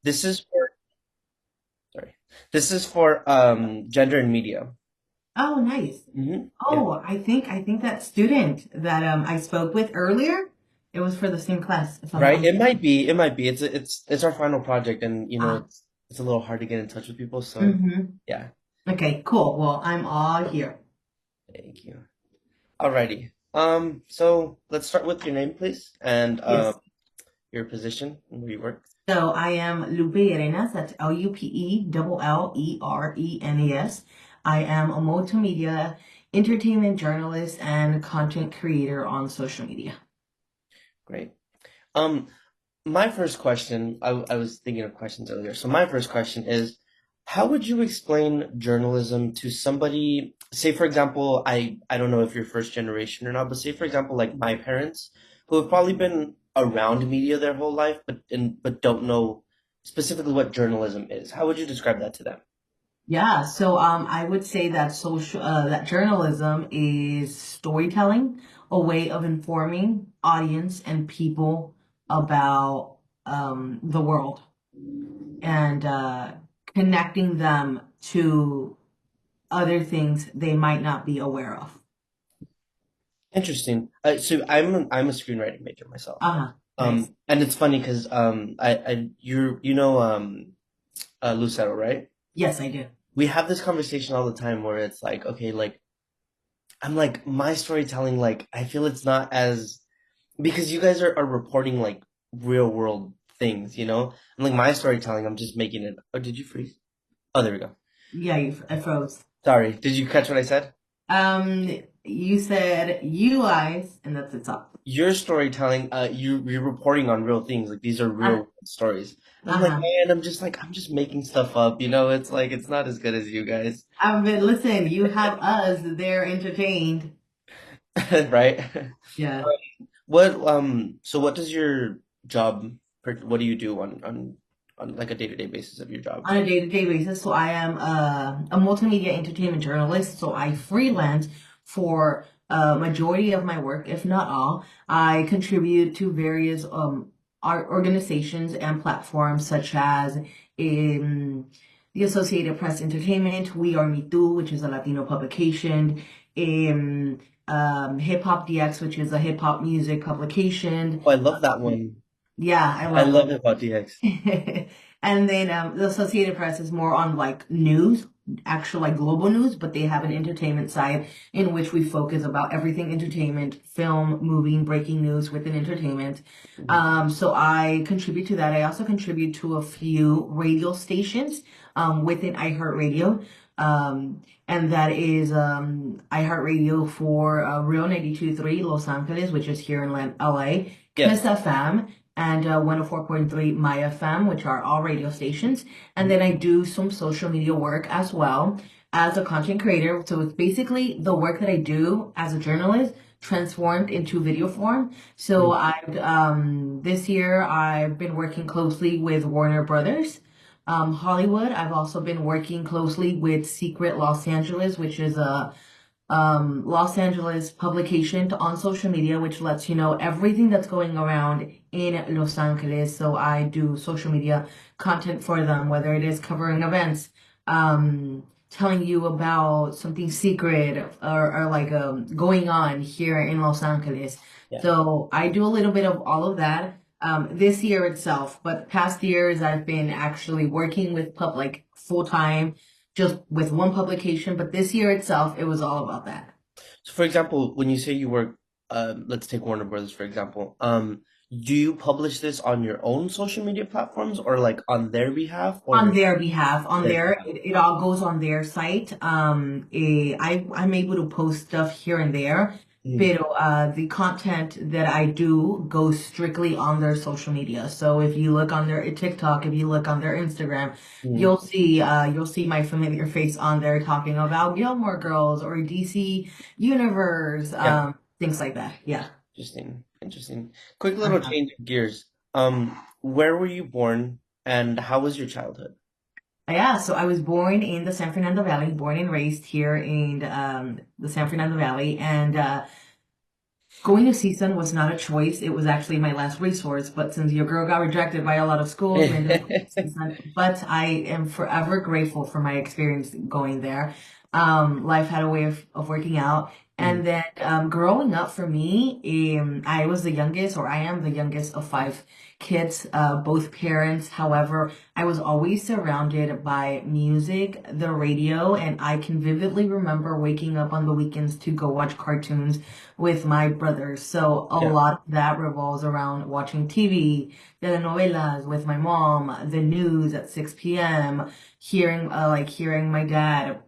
This is for sorry. This is for gender and media. Oh, nice. Yeah. Oh, I think that student that I spoke with earlier, it was for the same class. If I'm Right? I'm It might be. It might be. It's our final project, and ah. it's a little hard to get in touch with people. So Mm-hmm. yeah. Okay, cool. Well, I'm all here. Thank you. Alrighty. So let's start with your name, please, and Yes. your position and where you work. So I am Lupe Llerenas. That's Lupellerenes. I am a multimedia entertainment journalist and content creator on social media. Great. Um, my first question, I was thinking of questions earlier. So my first question is, how would you explain journalism to somebody, say for example, I don't know if you're first generation or not, but say for example, like my parents, who have probably been around media their whole life, but don't know specifically what journalism is. How would you describe that to them? Yeah, so I would say that that journalism is storytelling, a way of informing audience and people about the world and connecting them to other things they might not be aware of. Interesting. So I'm a screenwriting major myself. Uh-huh. Nice. And it's funny because you know Lucero, right? Yes, I do. We have this conversation all the time where it's like, okay, like I'm like my storytelling, like I feel it's not as because you guys are reporting like real world things, you know? And like my storytelling, I'm just making it. Oh, did you freeze? Oh, there we go. Yeah, I froze. Sorry. Did you catch what I said? You said you guys, and that's its up. Your storytelling, you're reporting on real things. Like these are Uh, real stories. And I'm like, uh-huh. man, I'm just making stuff up, you know? It's like it's not as good as you guys. Listen, you have us there entertained. Right? Yeah. So what does your job, what do you do on like a day-to-day basis of your job? On a day-to-day basis. So I am a multimedia entertainment journalist. So I freelance for a majority of my work, if not all. I contribute to various art organizations and platforms such as um, the Associated Press Entertainment, We Are Me Too, which is a Latino publication, Hip Hop DX, which is a hip hop music publication. Oh, I love that one. Yeah, I I love love Hip Hop DX. And then the Associated Press is more on like news, actual like global news, but they have an entertainment side in which we focus about everything entertainment, film, movie, breaking news within entertainment. Mhm. So I contribute to that. I also contribute to a few radio stations within iHeartRadio. And that is iHeartRadio for Real 92.3 Los Angeles, which is here in LA, Yes. Kiss FM, and 104.3 My FM, which are all radio stations. And then I do some social media work as well as a content creator. So it's basically the work that I do as a journalist transformed into video form. So Mhm. I've this year I've been working closely with Warner Brothers. Hollywood. I've also been working closely with Secret Los Angeles, which is a Los Angeles publication on social media, which lets you know everything that's going around in Los Angeles. So I do social media content for them, whether it is covering events, telling you about something secret or like going on here in Los Angeles. Yeah. So I do a little bit of all of that. This year itself, but past years I've been actually working with like full time just with one publication, but this year itself, it was all about that. So for example, when you say you work, let's take Warner Brothers for example. Do you publish this on your own social media platforms or like on their behalf On or their behalf, on their their, behalf? it all goes on their site. I'm able to post stuff here and there, Mhm. but the content that I do goes strictly on their social media. So if you look on their TikTok, if you look on their Instagram, Mhm. you'll see my familiar face on there talking about Gilmore Girls or DC Universe, Yeah. things like that. Yeah. Interesting. Interesting. Quick little Uh-huh. change of gears. Where were you born and how was your childhood? Yeah, so I was born in the San Fernando Valley, born and raised here in the San Fernando Valley, and Going to CSUN was not a choice. It was actually my last resource. But since your girl got rejected by a lot of schools, we ended up going to CSUN. But I am forever grateful for my experience going there. Life had a way of working out. Mm, And then growing up for me, I was the youngest, or I am the youngest of five kids, both parents. However, I was always surrounded by music, the radio, and I can vividly remember waking up on the weekends to go watch cartoons with my brothers. So a yeah. lot of that revolves around watching TV, telenovelas with my mom, the news at 6 p.m., hearing my dad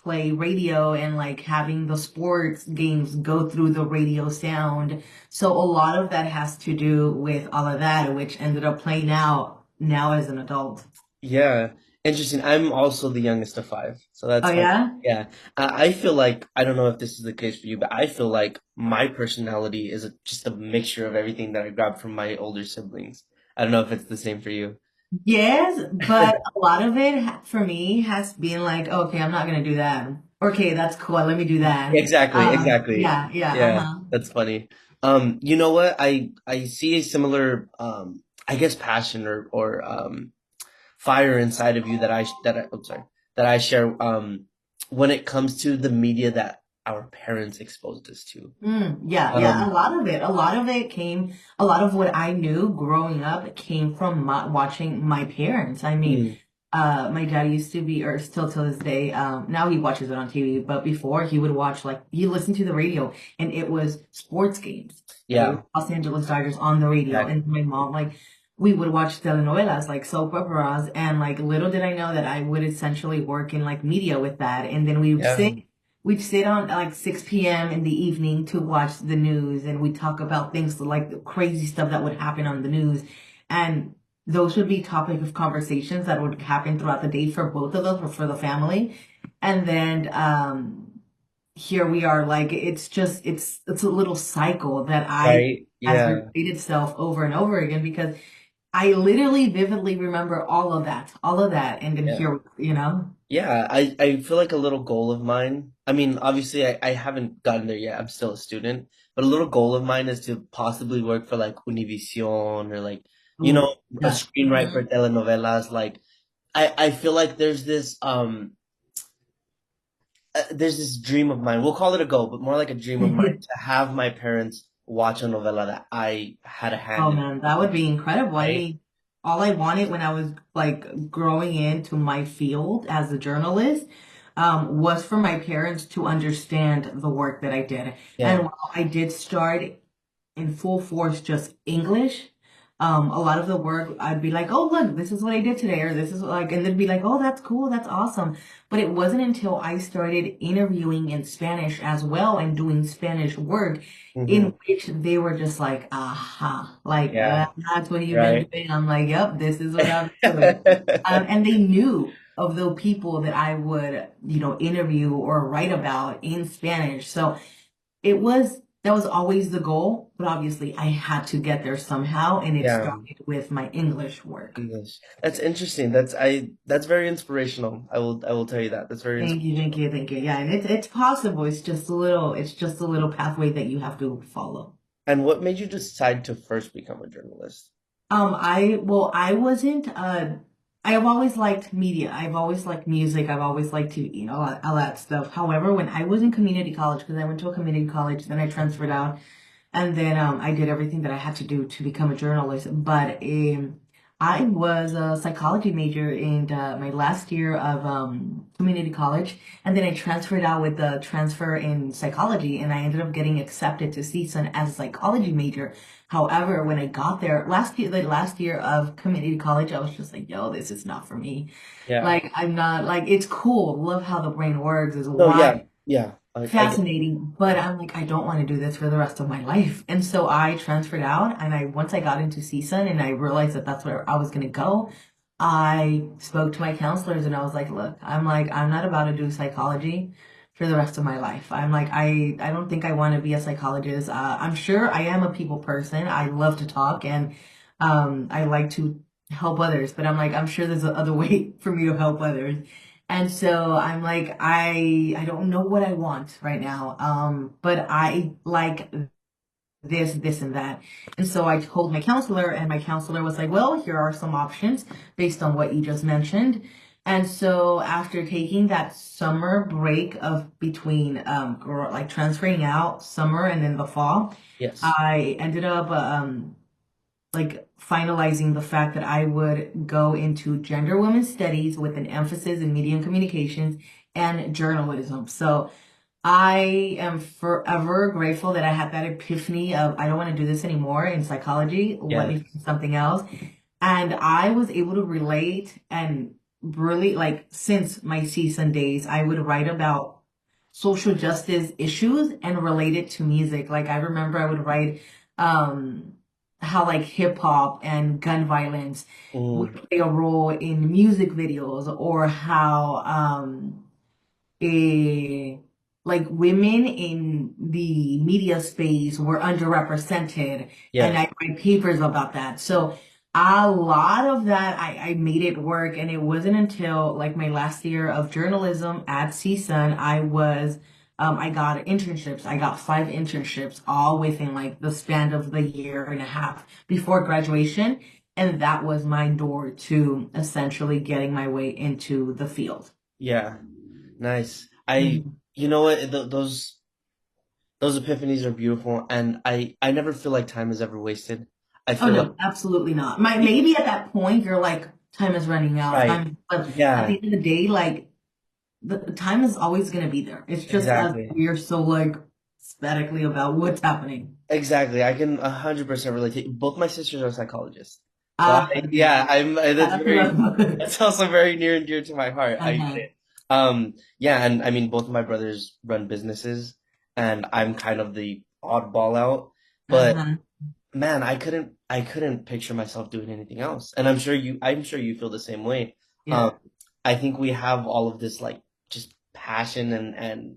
play radio and like having the sports games go through the radio sound. So a lot of that has to do with all of that, which ended up playing out now as an adult. Yeah, interesting. I'm also the youngest of five, so Oh that's funny. yeah? Yeah, I feel like I don't know if this is the case for you, but I feel like my personality is just a mixture of everything that I grabbed from my older siblings. I don't know if it's the same for you. Yes, but a lot of it for me has been like, okay, I'm not gonna do that. Okay, that's cool. Let me do that. Exactly, exactly. Yeah, yeah, Yeah, uh-huh. that's funny. You know what? I see a similar I guess passion or fire inside of you I'm sorry, that I share when it comes to the media that our parents exposed us to. Yeah, yeah. Um A lot of what I knew growing up came from watching my parents. I mean, mm, my dad used to be, or still to this day, now he watches it on TV, but before he would watch, like, he listened to the radio and it was sports games. It was yeah, Los Angeles Dodgers on the radio. exactly. And my mom, like, we would watch telenovelas, like soap operas, and like little did I know that I would essentially work in like media with that. And then Yeah. we'd sit on like 6 p.m. in the evening to watch the news and we'd talk about things like the crazy stuff that would happen on the news. And those would be topic of conversations that would happen throughout the day for both of us or for the family. And then here we are, like it's a little cycle that I Right? has Yeah. repeated itself over and over again because I literally vividly remember all of that, and then Yeah. here, you know. Yeah, I feel like a little goal of mine. I mean, obviously I haven't gotten there yet. I'm still a student, but a little goal of mine is to possibly work for like Univision or like, you Ooh, know, a yeah. screenwrite for telenovelas. Like I feel like there's this dream of mine. We'll call it a goal, but more like a dream of mine to have my parents watch a novela that I had a hand Oh in, man, that would be incredible. I right? mean, all I wanted when I was like growing into my field as a journalist, was for my parents to understand the work that I did. And Yeah. while I did start in full force just English. A lot of the work I'd be like, oh, look, this is what I did today, or this is like, and they'd be like, oh, that's cool, that's awesome. But it wasn't until I started interviewing in Spanish as well and doing Spanish work Hmm. in which they were just like, aha, like Yeah. that's what you've been Right. doing. I'm like, yep, this is what I'm doing. And they knew of the people that I would, interview or write about in Spanish. So that was always the goal, but obviously I had to get there somehow, and it Yeah. started with my English work. English. That's interesting. That's very inspirational. I will tell you that. That's very Thank you, inspirational. thank you, thank you. Yeah, and it's possible. It's just a little pathway that you have to follow. And what made you decide to first become a journalist? I wasn't, I've always liked media. I've always liked music. I've always liked to, all that stuff. However, when I was in community college, because I went to a community college, then I transferred out. And then I did everything that I had to do to become a journalist. But I was a psychology major in my last year of community college. And then I transferred out with the transfer in psychology. And I ended up getting accepted to CSUN as a psychology major. However, when I got there the last year of community college, I was just like, yo, this is not for me. Yeah. Like, I'm not like, it's cool. Love how the brain works is No, yeah, why yeah. I get fascinating, but I'm like, I don't want to do this for the rest of my life. And so I transferred out, and once I got into CSUN and I realized that that's where I was going to go, I spoke to my counselors and I was like, I'm not about to do psychology for the rest of my life. I'm like, I don't think I want to be a psychologist. I'm sure I am a people person. I love to talk and, I like to help others, but I'm like, I'm sure there's another way for me to help others. And so I'm like, I don't know what I want right now. But I like this, and that. And so I told my counselor, and my counselor was like, well, here are some options based on what you just mentioned. And so after taking that summer break of between like transferring out summer and then the fall, Yes. I ended up like finalizing the fact that I would go into gender women's studies with an emphasis in media and communications and journalism. So I am forever grateful that I had that epiphany of I don't want to do this anymore in psychology. Let me Yes. find something else. And I was able to relate and really like since my season days, I would write about social justice issues and relate it to music. Like I remember I would write um how like hip hop and gun violence would Mm, play a role in music videos or how a like women in the media space were underrepresented and yes. I write papers about that. So a lot of that I made it work and it wasn't until like my last year of journalism at CSUN I got internships. I got 5 internships all within like the span of the year and a half before graduation. And that was my door to essentially getting my way into the field. Yeah. Nice. Mhm. You know what? Those epiphanies are beautiful, and I never feel like time is ever wasted. I Oh feel like, no, absolutely not. Maybe at that point you're like, time is running out, right. but at Yeah, the end of the day, like the time is always gonna be there. It's just as exactly. we're so like statically about what's happening. Exactly. I can 100% relate to both my sisters are psychologists. So Yeah. That's that's also very near and dear to my heart. I get uh-huh. it. Yeah, and I mean both of my brothers run businesses and I'm kind of the oddball out. But Uh-huh. man, I couldn't picture myself doing anything else. And I'm sure you feel the same way. Yeah. Um, I think we have all of this like just passion and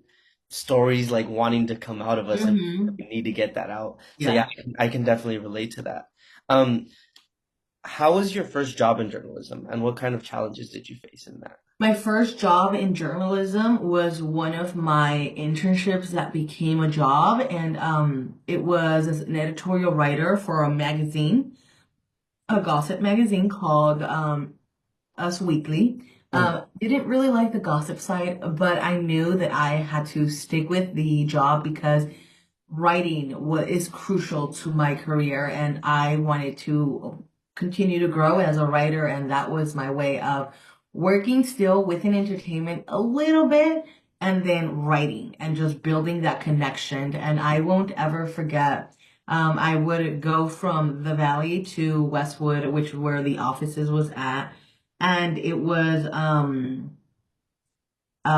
stories like wanting to come out of us and Hmm. we need to get that out. So yeah, Yeah. I can definitely relate to that. Um, how was your first job in journalism and what kind of challenges did you face in that? My first job in journalism was one of my internships that became a job, and it was as an editorial writer for a magazine, a gossip magazine called Us Weekly. Mm, Didn't really like the gossip side, but I knew that I had to stick with the job because writing is crucial to my career, and I wanted to continue to grow as a writer, and that was my way of working still within entertainment a little bit, and then writing and just building that connection. And I won't ever forget. I would go from the Valley to Westwood, which where the offices was at, and it was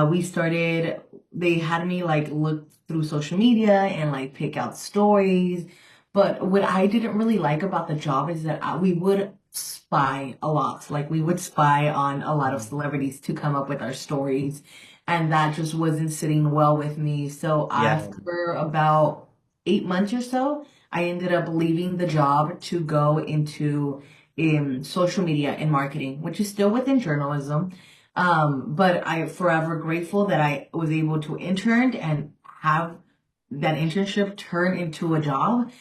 we started, they had me like look through social media and like pick out stories. But what I didn't really like about the job is that we would spy a lot. Like we would spy on a lot of mm, celebrities to come up with our stories. And that just wasn't sitting well with me. So yeah, after about 8 months or so, I ended up leaving the job to go into social media and marketing, which is still within journalism. But I forever grateful that I was able to intern and have that internship turn into a job.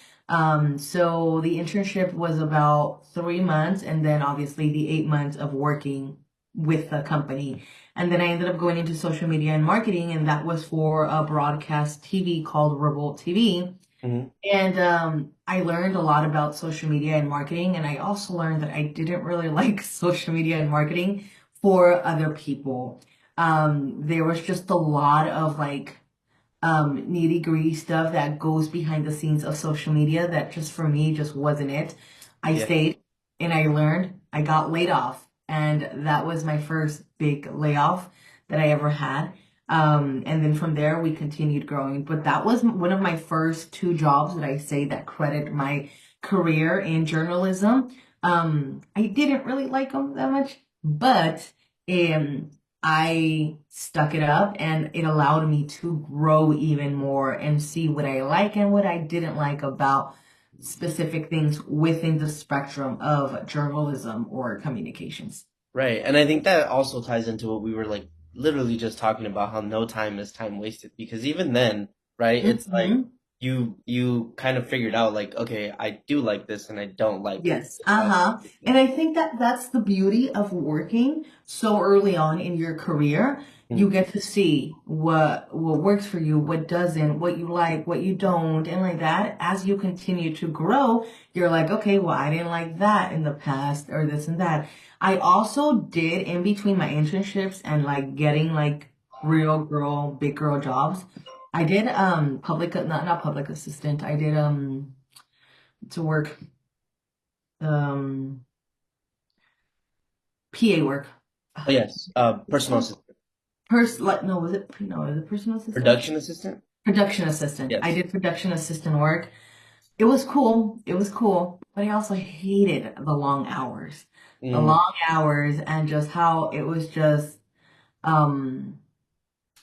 So the internship was about 3 months, and then obviously the 8 months of working with the company. And then I ended up going into social media and marketing, and that was for a broadcast TV called Revolt TV. mhm, And I learned a lot about social media and marketing, and I also learned that I didn't really like social media and marketing for other people. There was just a lot of like nitty-gritty stuff that goes behind the scenes of social media that just for me just wasn't it. I yeah, stayed and I learned. I got laid off, and that was my first big layoff that I ever had. And then from there we continued growing. But that was one of my first 2 jobs that I say that credit my career in journalism. I didn't really like them that much, but um, I stuck it up and it allowed me to grow even more and see what I like and what I didn't like about specific things within the spectrum of journalism or communications. right. And I think that also ties into what we were like literally just talking about how no time is time wasted because even then, right? It's like Hmm. you kind of figured out like, okay, I do like this and I don't like Yes. this. Uh-huh. And I think that that's the beauty of working so early on in your career. You Mm, get to see what works for you, what doesn't, what you like, what you don't, and like that. As you continue to grow, you're like, okay, well, I didn't like that in the past or this and that. I also did in between my internships and like getting like real girl, big girl jobs. I did public not public assistant. I did to work um PA work. oh yes, It's personal called assistant, like no, was it no, is it personal assistant? production assistant. Production assistant. I Yes. did production assistant work. It was cool. It was cool, but I also hated the long hours. The Mm, long hours and just how it was just um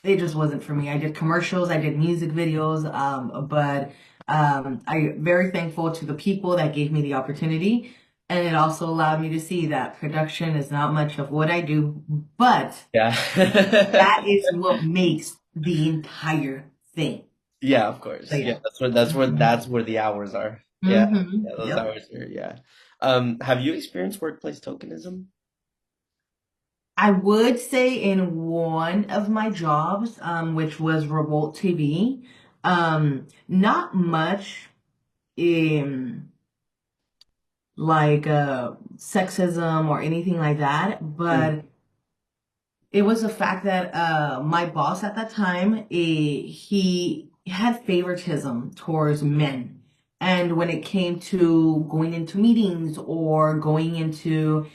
it just wasn't for me. I did commercials, I did music videos, but I very thankful to the people that gave me the opportunity. And it also allowed me to see that production is not much of what I do, but yeah. that is what makes the entire thing. Yeah, of So course. Yeah, yeah. that's where the hours are. Yeah. Yeah, those Yep. hours are, yeah. Have you experienced workplace tokenism? I would say in one of my jobs, which was Revolt TV, not much in like sexism or anything like that, Mm, but it was the fact that my boss at that time, he had favoritism towards men. And when it came to going into meetings or going into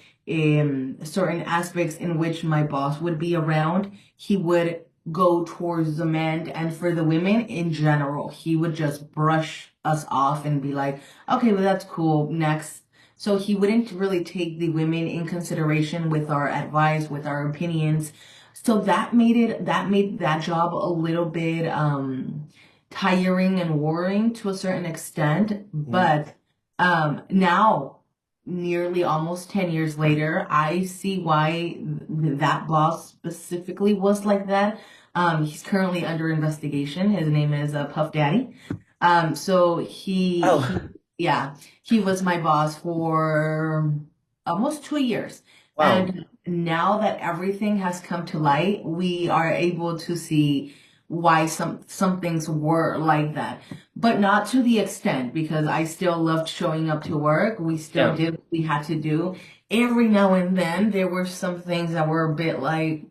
certain aspects in which my boss would be around, he would go towards the men. And for the women in general, he would just brush us off and be like, okay, well, that's cool. Next. So he wouldn't really take the women in consideration with our advice, with our opinions. So that made that job a little bit tiring and worrying to a certain extent. mm. But now, nearly almost 10 years later, I see why that boss specifically was like that. He's currently under investigation. His name is Puff Daddy. So Oh, yeah, he was my boss for almost 2 years. wow. And now that everything has come to light, we are able to see why some things were like that. But not to the extent because I still loved showing up to work. We still Yeah. did what we had to do. Every now and then there were some things that were a bit like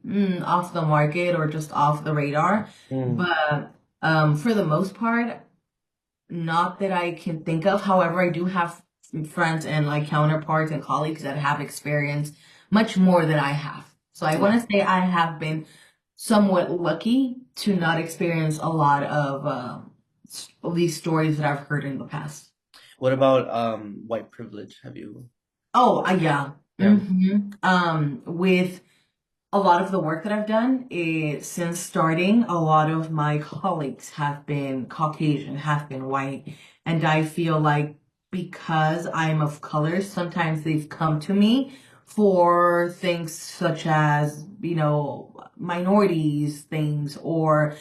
off the market or just off the radar. Mm, But for the most part, not that I can think of. However, I do have friends and like counterparts and colleagues that have experienced much more than I have. So I want yeah. to say I have been somewhat lucky to not experience a lot of these stories that I've heard in the past. What about white privilege? Have you? Oh, yeah. Yeah. With a lot of the work that I've done since starting, a lot of my colleagues have been Caucasian, have been white. And I feel like because I'm of color, sometimes they've come to me for things such as, minorities things or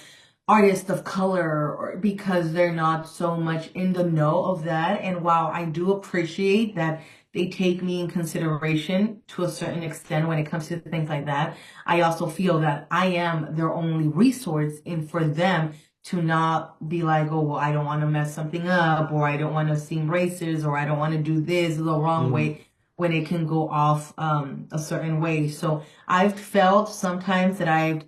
artists of color or because they're not so much in the know of that. And while I do appreciate that they take me in consideration to a certain extent when it comes to things like that, I also feel that I am their only resource in for them to not be like, oh, well, I don't want to mess something up, or I don't want to seem racist, or I don't want to do this the wrong Mm, way when it can go off a certain way. So I've felt sometimes that I've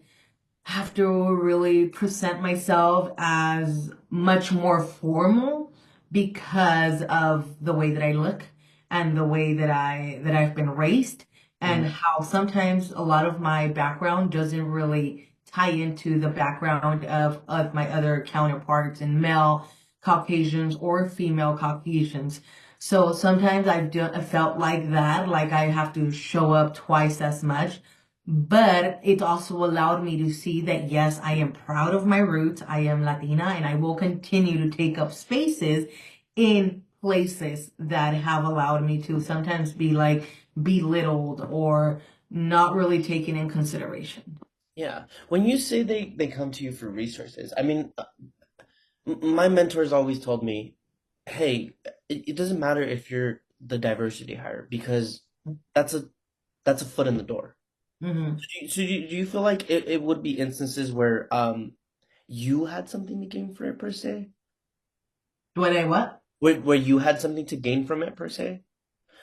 have to really present myself as much more formal because of the way that I look and the way that I've been raised and mm, how sometimes a lot of my background doesn't really tie into the background of my other counterparts and male Caucasians or female Caucasians. So sometimes I felt like that, like I have to show up twice as much, but it also allowed me to see that yes, I am proud of my roots. I am Latina and I will continue to take up spaces in places that have allowed me to sometimes be like belittled or not really taken in consideration. yeah. When you say they come to you for resources, I mean, My mentors always told me, "Hey, it doesn't matter if you're the diversity hire because that's a that's a foot in the door." Hmm. Do you feel like it would be instances where you had something to gain from it per se? What I what? Where you had something to gain from it per se?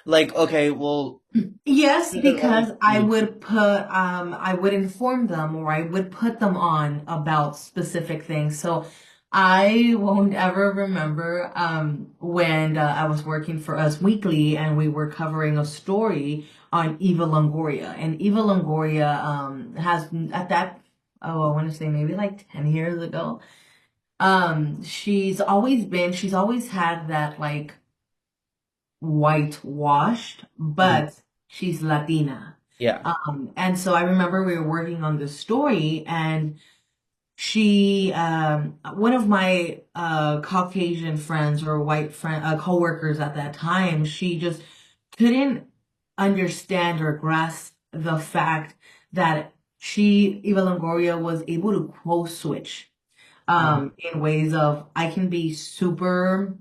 Like, okay, well, Yes, it doesn't because always be. I would inform them or I would put them on about specific things. So I won't ever remember when I was working for Us Weekly and we were covering a story on Eva Longoria. And Eva Longoria has at that, oh, I want to say maybe like 10 years ago. She's always had that like whitewashed, Mhm. but she's Latina. Yeah. And so I remember we were working on this story, and she, one of my Caucasian friends or white friend, coworkers at that time, she just couldn't understand or grasp the fact that Eva Longoria, was able to quote switch Mhm. in ways of I can be super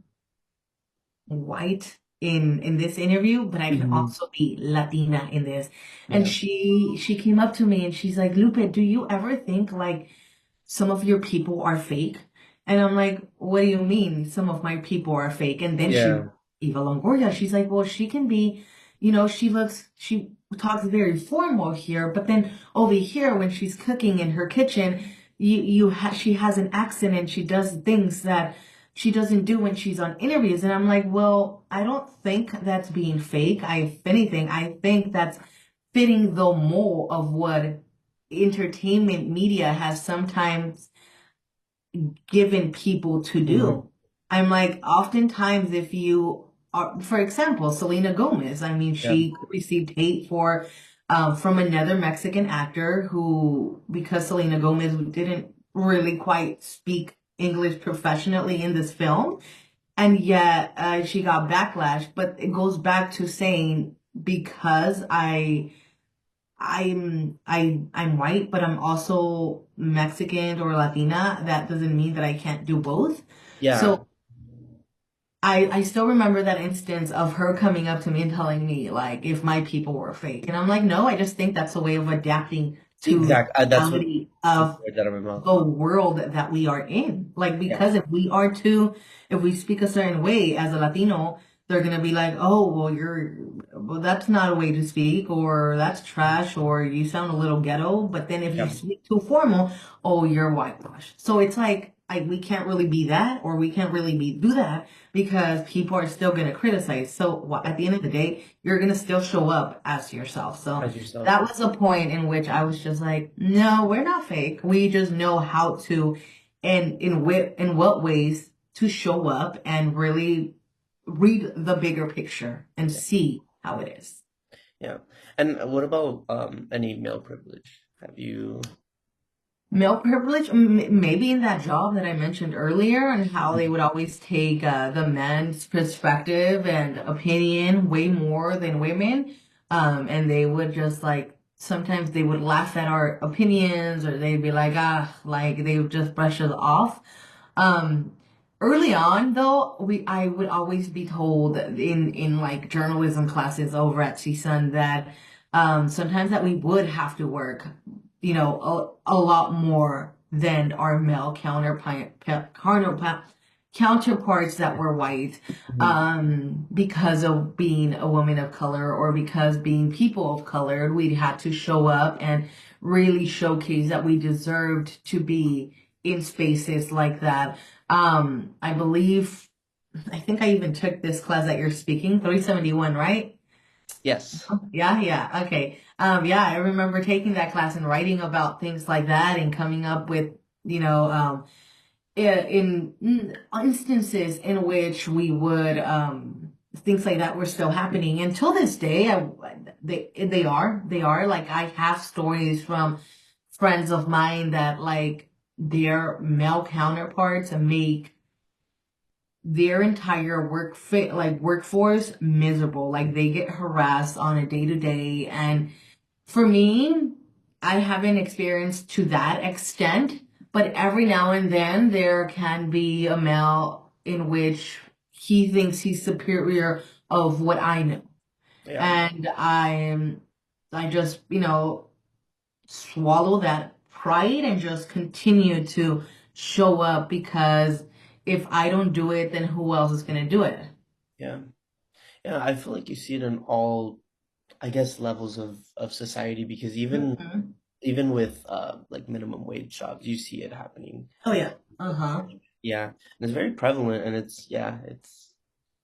white in this interview, but I can Mhm. also be Latina in this. And Yeah. she came up to me and she's like, Lupe, do you ever think like some of your people are fake? And I'm like, what do you mean some of my people are fake? And then she, Yeah. Eva Longoria, she's like, well, she can be, she talks very formal here, but then over here when she's cooking in her kitchen, she has an accent and she does things that she doesn't do when she's on interviews. And I'm like, well, I don't think that's being fake. If anything, I think that's fitting the mold of what entertainment media has sometimes given people to Mhm. do. I'm like, oftentimes, if you are, for example, Selena Gomez, I mean, Yeah. she received hate from another Mexican actor who, because Selena Gomez didn't really quite speak English professionally in this film, and yet she got backlash. But it goes back to saying, because I'm white, but I'm also Mexican or Latina. That doesn't mean that I can't do both. Yeah. So I still remember that instance of her coming up to me and telling me like if my people were fake. And I'm like, no, I just think that's a way of adapting to the Exactly. That's what reality took the of words out of my mouth. the world that we are in. Like, Yeah. because if we speak a certain way as a Latino, they're gonna be like, oh, well, that's not a way to speak, or that's trash, or you sound a little ghetto. But then if you Yeah. speak too formal, oh, you're whitewashed. So it's like, we can't really be that, or we can't really do that because people are still gonna criticize. So at the end of the day, you're gonna still show up as yourself. So As yourself. that was a point in which I was just like, no, we're not fake. We just know how to, and in what ways to show up and really read the bigger picture and Yeah. see how it is. Yeah. And what about any male privilege? Have you? Male privilege, maybe in that job that I mentioned earlier, and how they would always take the men's perspective and opinion way more than women. And they would just like, sometimes they would laugh at our opinions, or they'd be like, like they would just brush us off. Um, Early on though, I would always be told in like journalism classes over at CSUN that sometimes that we would have to work, a lot more than our male counterparts that were white, Mhm. because of being a woman of color, or because being people of color, we had to show up and really showcase that we deserved to be in spaces like that. I believe, I think I even took this class that you're speaking, 371, right? Yes. Yeah, yeah. Okay. Yeah, I remember taking that class and writing about things like that and coming up with, you know, in instances in which we would, things like that were still happening. Until this day, they are like, I have stories from friends of mine that like their male counterparts make their entire workforce miserable. Like, they get harassed on a day to day. And for me, I haven't experienced to that extent, But every now and then there can be a male in which he thinks he's superior of what I know. Yeah, And I just, swallow that pride and just continue to show up because if I don't do it, then who else is going to do it? yeah, yeah. I feel like you see it in all, I guess, levels of society because Mhm. even with like minimum wage jobs, you see it happening. Oh yeah. Uh-huh. Yeah, and it's very prevalent, and it gets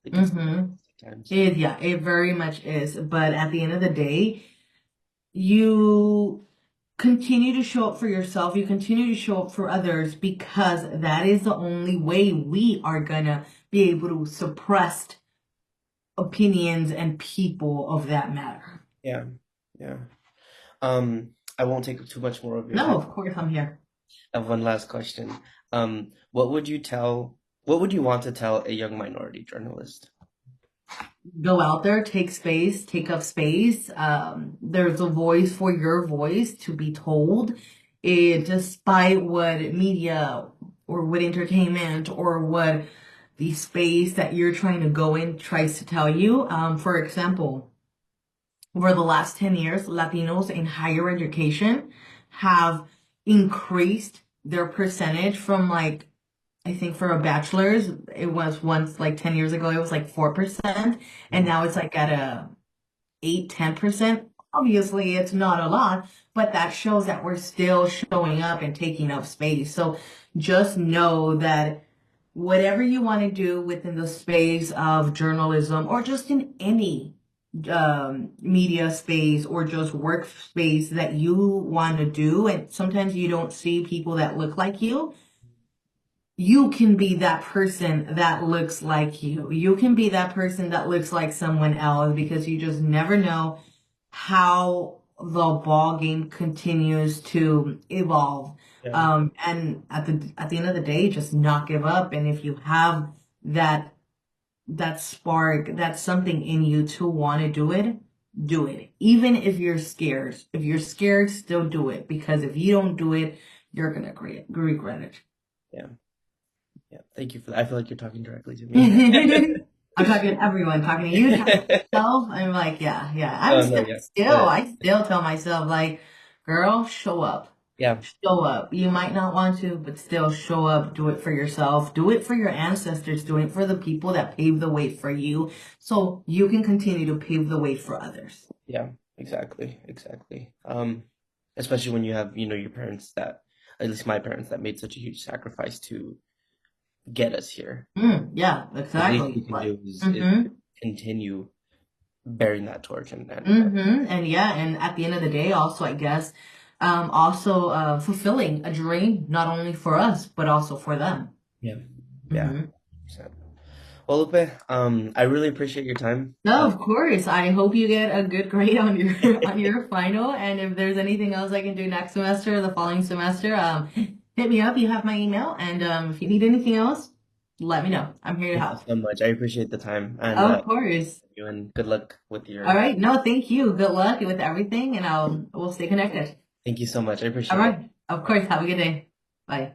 Mm-hmm. sometimes. It very much is. But at the end of the day, you continue to show up for yourself. You continue to show up for others because that is the only way we are gonna be able to suppress opinions and people of that matter. Yeah, yeah. I won't take up too much more of your No, time. of course I'm here. I have one last question. What would you tell, what would you want to tell a young minority journalist? Go out there, take space, take up space. There's a voice for your voice to be told. Despite what media or what entertainment or what the space that you're trying to go in tries to tell you. For example, over the last 10 years, Latinos in higher education have increased their percentage from like I think for a bachelor's, it was once like 10 years ago, it was like 4%, and Mhm. now it's like at a 8-10%. Obviously, it's not a lot, but that shows that we're still showing up and taking up space. So just know that whatever you want to do within the space of journalism or just in any media space or just work space that you want to do, and sometimes you don't see people that look like you can be that person that looks like you. You can be that person that looks like someone else because you just never know how the ball game continues to evolve. Yeah, And at the end of the day, just not give up. And if you have that that spark, that's something in you to want to do it, do it. Even if you're scared. If you're scared, still do it. Because if you don't do it, you're gonna regret it. yeah, yeah. Thank you for that. I feel like you're talking directly to me. I'm talking to everyone, talking to you, talking to myself. I'm like, yeah, yeah. Oh no, yeah, I still tell myself, like, girl, show up. yeah, Show up. You might not want to, but still show up. Do it for yourself. Do it for your ancestors. Do it for the people that paved the way for you so you can continue to pave the way for others. yeah. Exactly, exactly. Especially when you have, your parents that, at least my parents, that made such a huge sacrifice to get us here. Yeah, The least we exactly. can But, do is mm-hmm. continue bearing that torch and And yeah, and at the end of the day, also, I guess, also fulfilling a dream, not only for us, but also for them. yeah, yeah. Hmm. Well, Lupe, I really appreciate your time. No, of course. I hope you get a good grade on your on your final. And if there's anything else I can do next semester or the following semester, hit me up. You have my email. And if you need anything else, let me know. I'm here to Thank you help. so much. I appreciate the time and Of course. you and good luck with All your. right. No, thank you. Good luck with everything, and we'll stay connected. Thank you so much. I All appreciate it. right. Of course. Have a good day. Bye.